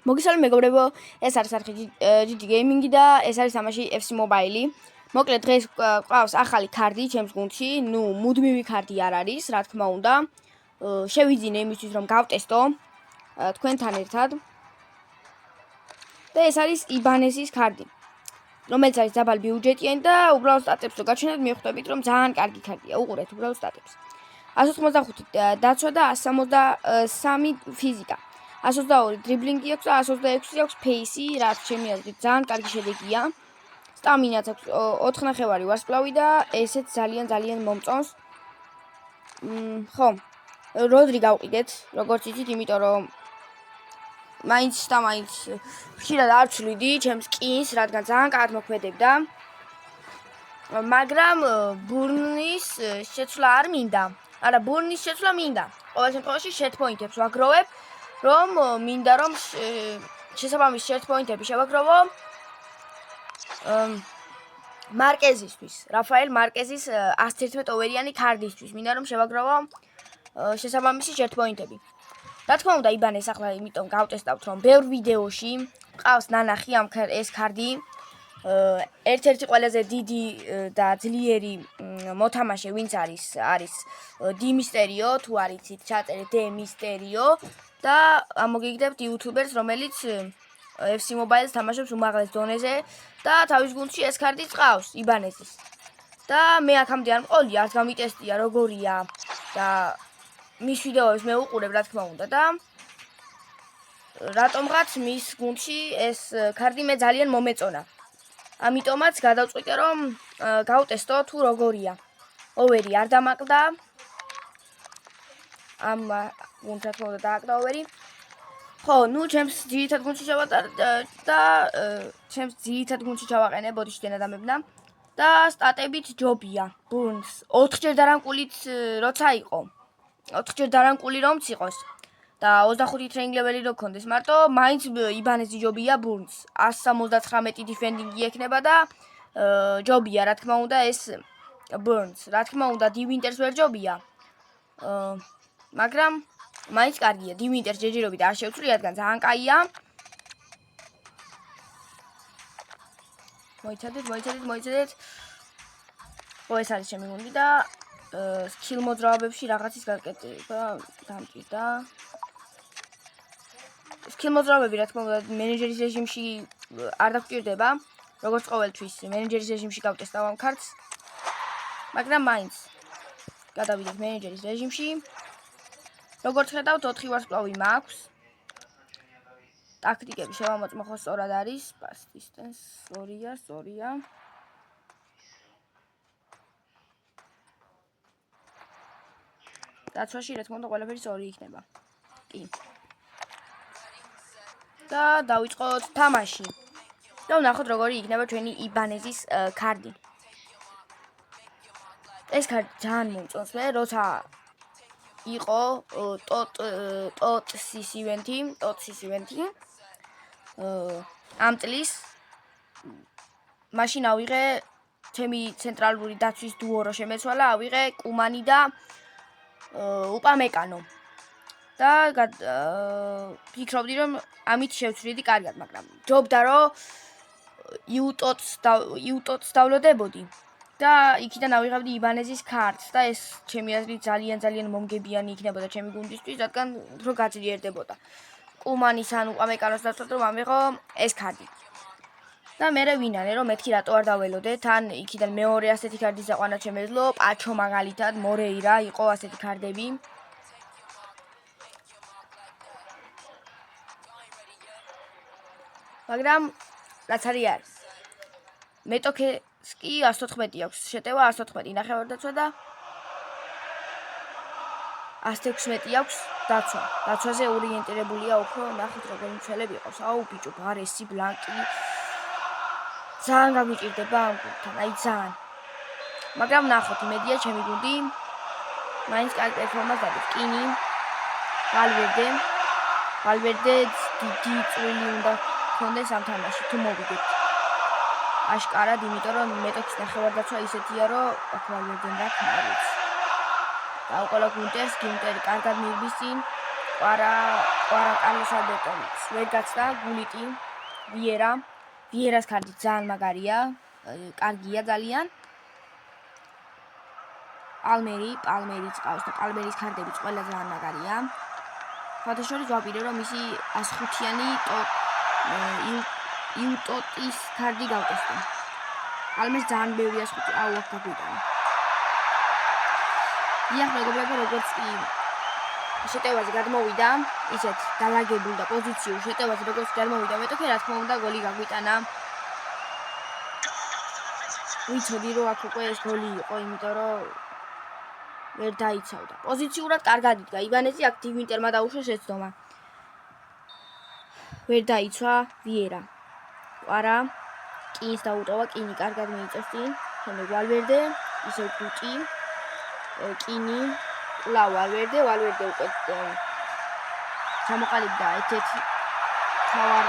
მოგესალმებით მეგობრებო, ეს არის არხი GG Gaming და ეს არის თამაში FC Mobile. მოკლედ დღეს ყავს ახალი კარდი ჩემს გუნდში, მუდმივი კარდი არ არის, რა თქმა უნდა. შევიძინე იმისთვის რომ გავტესტო თქვენთან ერთად. და ეს არის იბანესის კარდი, რომელიც არის დაბალ ბიუჯეტიანი და უბრალოდ სტატებს რო გაჩვენებთ, მიხვდებით რომ ძალიან კარგი კარდია. უყურეთ უბრალოდ სტატებს. 185 დაცვა და 163 ფიზიკა. 122 დრიბლინგი აქვს და 126 აქვს ფეისი, რაც ჩემი აზრით ძალიან კარგი შედეგია. სტამინაც აქვს 4 ნახევარი ვარსკვლავი და ესეც ძალიან მომწონს. ხო, როდრი გავყიდეთ, როგორც იცით, იმიტომ რომ მაინც ხშირად არ ვცვლიდი ჩემს კინს, რადგან ძალიან კარგად მოქმედებდა. მაგრამ ბურნის შეცვლა არ მინდა. არა, ბურნის შეცვლა მინდა. ყოველ შემთხვევაში შეტ პოინტებს ვაგროვებ. რომ მინდა რომ შესაბამის შერტ პოინტები შევაგროვო მარკეზისთვის, რაფაელ მარკეზის 111 ოვერიანი კარდისთვის. მინდა რომ შევაგროვო შესაბამისი შერტ პოინტები. რა თქმა უნდა, იბანეს ახლა იმიტომ გავტესტავთ რომ ბევრ ვიდეოში ყავს ნანახი ამ ეს კარდი. ერთ-ერთი ყველაზე დიდი და ძლიერი მოთამაშე ვინც არის დი მისტერიო, თუ არ იცით, ჩაწერეთ დი მისტერიო. და მოგიგდებთ იუთუბერს, რომელიც FC Mobile-ს თამაშობს უმაღლეს დონეზე და თავის გუნდში ეს კარდი წყავს იბანესის. და მე აქამდე არ მყოლი, არც გამიტესტია როგორია და მის ვიდეოებს მე უყურებ, რა თქმა უნდა და რატომღაც მის გუნდში ეს კარდი მე ძალიან მომეწონა. ამიტომაც გადავწყვიტე რომ გავტესტო თუ როგორია. ოვერი არ დამაკლდა. ამ გუნდს თქმა უნდა დააკდა ოვერი. ხო, ჩემს ძირითად გუნდში ჩავატარ და ჩემს ძირითად გუნდში ჩავაყენე ბოდიშიდან ადამიანებნა და სტატებით ჯობია. ბურნს 4ჯერ დარანკულით როცა იყო. 4ჯერ დარანკული რომც იყოს და 25 ტრეინინგ ლეველი რო გქონდეს, მარტო მაინც იბანესი ჯობია ბურნს. 179 დიფენდინგი ექნება და ჯობია, რა თქმა უნდა ეს ბურნს. რა თქმა უნდა დი ვინტერს ვერ ჯობია. მაგრამ მაინც კარგია, დი ვინტერს ჯერჯერობით არ შევცვლი, რადგან ძალიან კაია. მოიცადეთ. ხო, ეს არის ჩემი გუნდი და სკილ მოძრაობებში რაღაცის გაკეთება დამჭირდა. სკილ მოძრაობები, რა თქმა უნდა, მენეჯერის რეჟიმში არ დაგჭირდება, როგორც ყოველთვის მენეჯერის რეჟიმში გავტესტავ ამ კარტს. მაგრამ მაინც გადავიდეთ მენეჯერის რეჟიმში. როგორც ხედავთ, 4 ვარსკვლავი მაქვს. ტაქტიკები შევამოწმო, სწორად არის. Pass distance, სწორია. დაცვაში, რა თქმა უნდა, ყველაფერი სწორი იქნება. კი. და დავიწყოთ თამაში. და ვნახოთ როგორი იქნება ჩვენი იბანესის კარდი. ეს კარდი ძალიან მომწონს მე, როცა იყო TOTS ივენთი. ამ წლის მაშინ ავიღე ჩემი ცენტრალური დაცვის დუო რო შემეცვალა, ავიღე კუმანი და უპამეკანო. და ფიქრობდი რომ ამით შევცვლიდი კარგად, მაგრამ ჯობდა რომ იუტოტს დავლოდებოდი. და იქიდან ავიღებდი იბანესის კარტს და ეს ჩემი აზრით ძალიან მომგებიანი იქნებოდა ჩემი გუნდისთვის, რადგან უფრო გაძლიერდებოდა. კუმანის ან უპამეკანოს დაცვად რომ ამიღო ეს კარდი. და მე ვინარე რომ მეთქი რატო არ დაველოდე, თან იქიდან მეორე ასეთი კარდის დაყვანა შემეძლო, პაჩო მაგალითად, მორეირა იყო ასეთი კარდები. მაგრამ რაც არის მეტოქესკი 114 აქვს შეტევა, 114 ნახევარ დაცვა და 116 აქვს დაცვა. დაცვაზე ორიენტირებულია უფრო, ნახეთ როგორი მცველები იყოს. აუ ბიჭო, ბარესი, ბლანკი. ძალიან გამიჭირდება ამ გუნდთან, ძალიან. მაგრამ ნახოთ, იმედია ჩემი გუნდი მაინც კარგი პერფორმანსს დადებს. კინი, ვალვერდე დიდი წვლილი უნდა ქონდეს ამ თამაში, თუ მოვიდეთ. აშკარად, იმიტომ რომ მეტოქის ნახევარ დაცვა ისეთია, რომ აქ ვალვერდენ და ქნარიც. და უყოლა გუნტერი კარგად მივდის წინ. ყვარა კვარა კარლოს ალბერტომ ვერ გაცდა გულიტი ვიერას კარდი ძალიან მაგარია კარგია ძალიან პალმერიც ყავს და პალმერის კარდებიც ყველა ძალიან მაგარია ფათაშორის ვაპირე რომ მისი 105-იანი იუტოტის კარდი გავტესტა პალმერს ძალიან ბევრი 105 აუ აქ გაგვიტანა დიახ მეგობრებო როგორც კი შეტევაზე გადმოვიდა ისეთ დალაგებულ და პოზიციურ შეტევაზე როგორც გადმოვიდა მეტოქე რა თქმა უნდა გოლი გაგვიტანა ვიცოდი რომ აქ უკვე ეს გოლი იყო იმიტომ რომ ვერ დაიცავდა პოზიციურად კარგად იდგა იბანეზი აქ დივინტერმა დაუშვა შეცდომა ვერ დაიცვა ვიერა კვარა კინს დაუტოვა კინი კარგად მიიწევს წინ შემდეგ ვალვერდე ისევ კუტი კინი ვალვერდე უკვე ჩამოყალიბდა ერთ-ერთი თავარ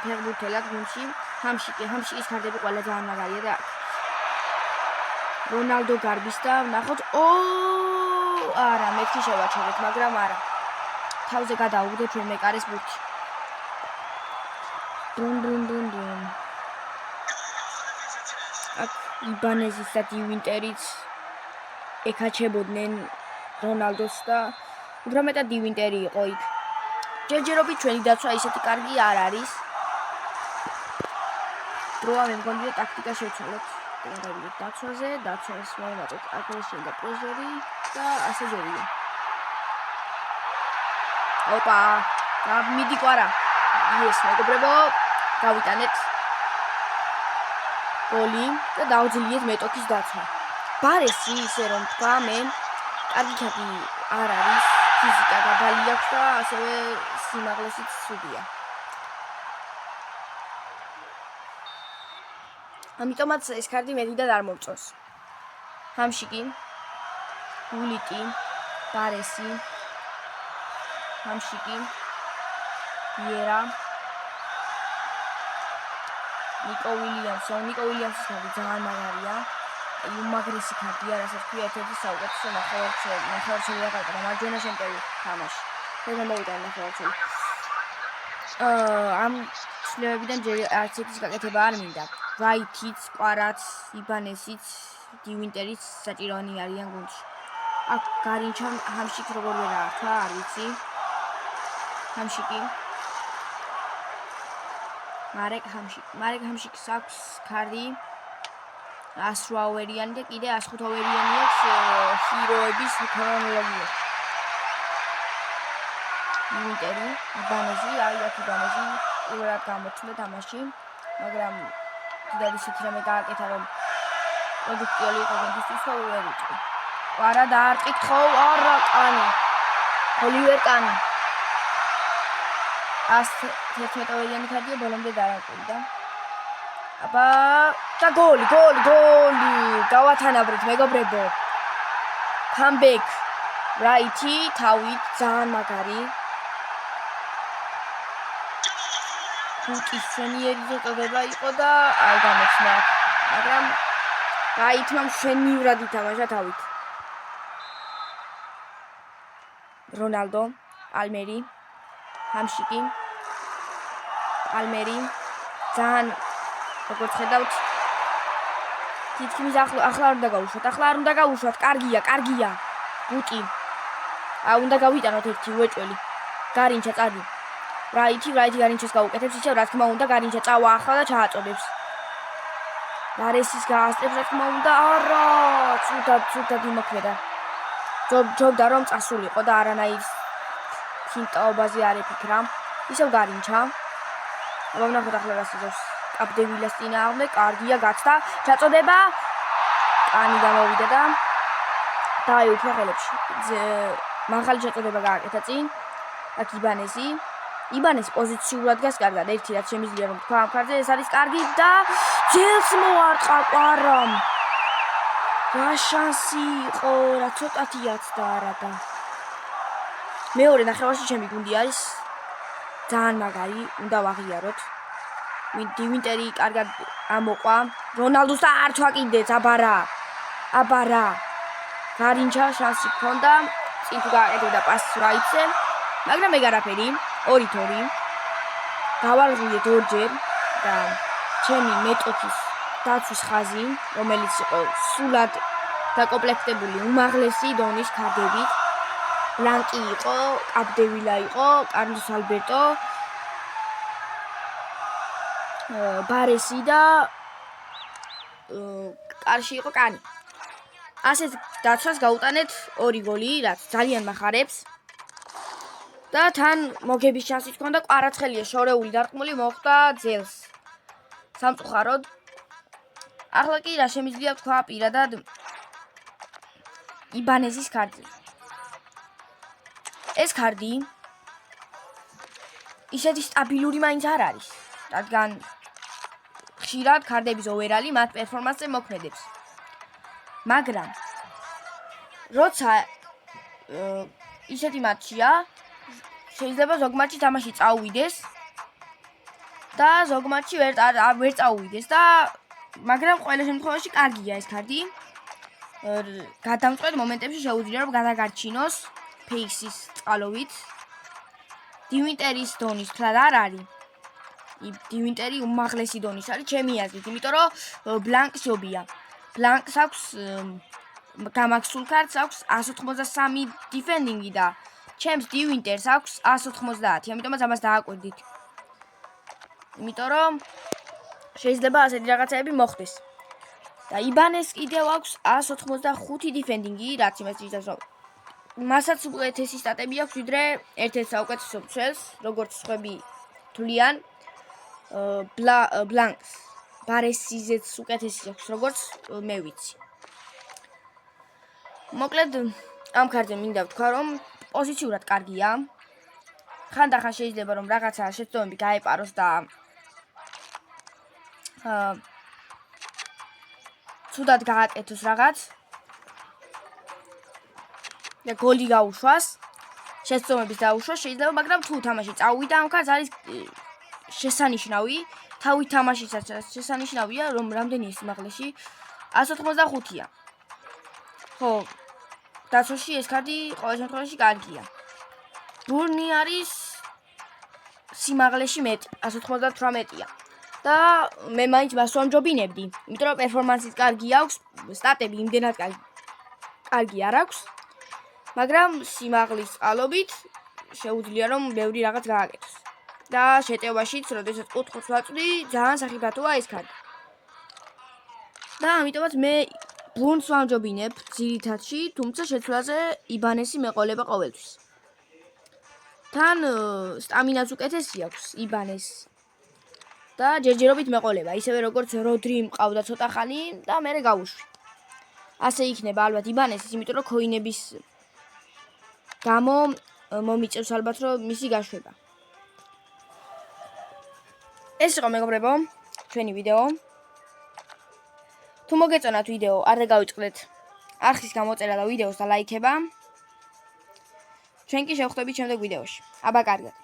ფეხბურთელად გუნდში ჰამშიკის კარდები ყველა ძალიან მაგარია და რონალდო გარბის და ნახოთ არა მეთქი შევაჩერეთ მაგრამ არა თავზე გადაუგდეთ რომ მეკარეს ბურთი დუნ აქ იბანეზის და დივინტერიც ეკაჩებოდნენ რონალდოს და უფრო მეტად დივინტერი იყო იქ ჯერჯერობით ჩვენი დაცვა ისეთი კარგი არ არის დროა მე მგონი და ტაქტიკა შევცვალოთ დავიდეთ დაცვას მოვამატოთ აგრესია და პრესერი და ასე ჯერია ოპა მიდი კვარა ეს მეგობრებო გავიტანეთ გოლი და დავძლიეთ მეტოქის დაცვა ბარესი ისე რომ თქვა მე კარგი არ არის ფიზიკა დაბალი აქვს და ასევე სიმაღლეშიც სუდია ამიტომაც ეს კარდი მეტიდად არ მომწონს ჰამშიკი გულიტი ბარესი ჰამშიკი ვიერა ნიკო ვილიამსის კარდი ძალიან მაგარია უმაგრესი კარდია რასაც ქვია ერთ-ერთი საუკეთესო ნახევარჩელი აღარ მარჯვენა შემტევი თამაში და მოვიდა ნახევარჩელი ამ ცვლილებებიდან ჯერ არც ერთის გაკეთება არ მინდა რაითიც, კვარაც, იბანესიც, დივინტერიც საჭიროანი არიან გუნდში აქ გარინჩამ ჰამშიკს როგორ ვერ აართვა არ ვიცი ჰამშიკი მარეკ ჰამშიკს აქვს კარდი 108-იანი და კიდე 105-იანი აქვს ჰიროების ქრონოლოგია. მინტერი, იბანეზი, იბანეზი პირველად გამოჩნდა თამაში, მაგრამ კიდევ ისეთი რამე გააკეთა რომ პროდუქტიული იყო გუნდისთვის და ვერ იყო. კვარა დაარტყით ხო, არა კანი. ოლივერ კანი. 111-იანი ქარდია ბოლომდე დაარტყიდა. აბა და გოლი გავათანაბრეთ მეგობრებო comeback რაითი თავით ძალიან მაგარი თუკის შენიერი ზოტოდება იყო და არ გამოცნა მაგრამ რაითმა შენიურად ითამაშა თავით რონალდო პალმერი ჰამშიკი პალმერი ძალიან როგორც ხედავთ თითქმის ახლა არ უნდა გავუშვათ კარგია გუტი უნდა გავიტანოთ ერთი უეჭველი გარინჩა წადი რაითი გარინჩას გაუკეთებს ისევ რა თქმა უნდა გარინჩა წავა ახლა და ჩააწოდებს ბარესის გაასწრებს რა თქმა უნდა არა ცუდად იმოქმედა ჯობდა რომ წასულიყო და არანაირ ფინტაობაზე არ ეფიქრა ისევ გარინჩა აბა ვნახოთ ახლა რა სიზავს აბდევილას წინააღმდეგ კარგია გაცდა ჩაწოდება კანი გამოვიდა და დაეუფლა ხელებში მაღალი ჩაწოდება გააკეთა წინ აქ იბანესი პოზიციურად გას კარგად ერთი რაც შემიძლია რომ თქვა ამ ქარზე ეს არის კარგი და ჯელს მოარტყა კვარამ რა შანსი იყო რა ცოტათიაც და არა და მეორე ნახევარში ჩემი გუნდი არის ძალიან მაგარი უნდა ვაღიაროთ დივინტერი კარგად ამოყვა რონალდოს და არ თქვა კიდეც აბარა გარინჩა შანსი ჰქონდა წინ თუ გააკეთებ და პასს რა იცე, მაგრამ ეგ არაფერი, 2-2. გავარღვიეთ ორჯერ და ჩემი მეტოქის დაცვის ხაზი, რომელიც იყო სულად დაკომპლექტებული უმაღლესი დონის ქარდებით. ბლანკი იყო, კაპდევილა იყო, კარლოს ალბერტო, ბარესი და კარში იყო კანი. ასეთ დაცვას გაუტანეთ 2 გოლი, რაც ძალიან მახარებს. და თან მოგების შანსი თქონდა, კვარაცხელია შორეული დარტყმული მოხვდა ძელს. სამწუხაროდ. ახლა კი რა შემიძლია თქვა პირადად იბანეზის ქარდი. ეს ქარდი ისეთი სტაბილური მაინც არ არის, რადგან ხშირად ქარდების ოვერალი მათ პერფორმანსზე მოქმედებს. მაგრამ როცა ისეთი მატჩია, შეიძლება ზოგ მატჩი თამაში წაუვიდეს და ზოგ მატჩი ვერ წაუვიდეს და მაგრამ ყველა შემთხვევაში კარგია ეს ქარდი. გადამწყვეტ მომენტებში შეუძლია რომ გადაგარჩინოს ფეიქსის წყალობით. დივინტერის დონის თლად არ არის. დივინტერი უმაღლესი დონის არის ჩემი აზრით, იმიტომ რომ ბლანკს ჯობია. ბლანკს აქვს გამაქსულ ქარტს აქვს 183 დიფენდინგი და ჩემს დივინტერს აქვს 190, ამიტომაც ამას დააკვირდით. იმიტომ რომ შეიძლება ასეთი რაღაცები მოხდეს. და იბანეს კიდევ აქვს 185 დიფენდინგი, რაც იმას ნიშნავს, რომ მასაც უკეთესი სტატები აქვს ვიდრე ერთ-ერთ საუკეთესო მცველს, როგორც სხვები თვლიან. ბლანკს ბარესიზეც უკეთესი აქვს, როგორც მე ვიცი. მოკლედ ამ ქარდზე მინდა ვთქვა, რომ პოზიციურად კარგია. ხანდახან შეიძლება რომ რაღაცა შეცდომები გაეპაროს და ცუდად გააკეთოს რაღაც და გოლი გაუშვას, შეცდომების დაუშვას შეიძლება, მაგრამ თუ თამაში წაუვიდა ამ ქარდს არის შესანიშნავი, თავი თამაშისაც შესანიშნავია, რომ რამდენია სიმაღლეში 185-ია. ხო, დაცვაში ეს ქარდი ყოველ შემთხვევაში კარგია. ბურნი არის სიმაღლეში მეტი, 198-ია. და მე მაინც მას ვამჯობინებდი, იმიტომ რომ პერფორმანსიც კარგი აქვს, სტატები იმდენად კარგი არ აქვს, მაგრამ სიმაღლის წყალობით შეუძლია რომ ბევრი რაღაც გააკეთოს. და შეტევაშიც, როდესაც კუთხოს ვაწვდი, ძალიან სახიფათოა ეს ქარდი. და ამიტომაც მე ბურნს ვამჯობინებ ძირითადში, თუმცა შეცვლაზე იბანესი მეყოლება ყოველთვის. თან სტამინაც უკეთესი აქვს იბანეს. და ჯერჯერობით მეყოლება, ისევე როგორც როდრი მყავდა ცოტა ხანი და მერე გავუშვი. ასე იქნება ალბათ იბანესის, იმიტომ რომ ქოინების გამო მომიწევს ალბათ რომ მისი გაშვება. ეს იყო მეგობრებო, ჩვენი ვიდეო. თუ მოგეწონათ ვიდეო, არ დაგავიწყდეთ არხის გამოწერა და ვიდეოს და ლაიქება. ჩვენ კი შევხვდებით შემდეგ ვიდეოში. აბა კარგად.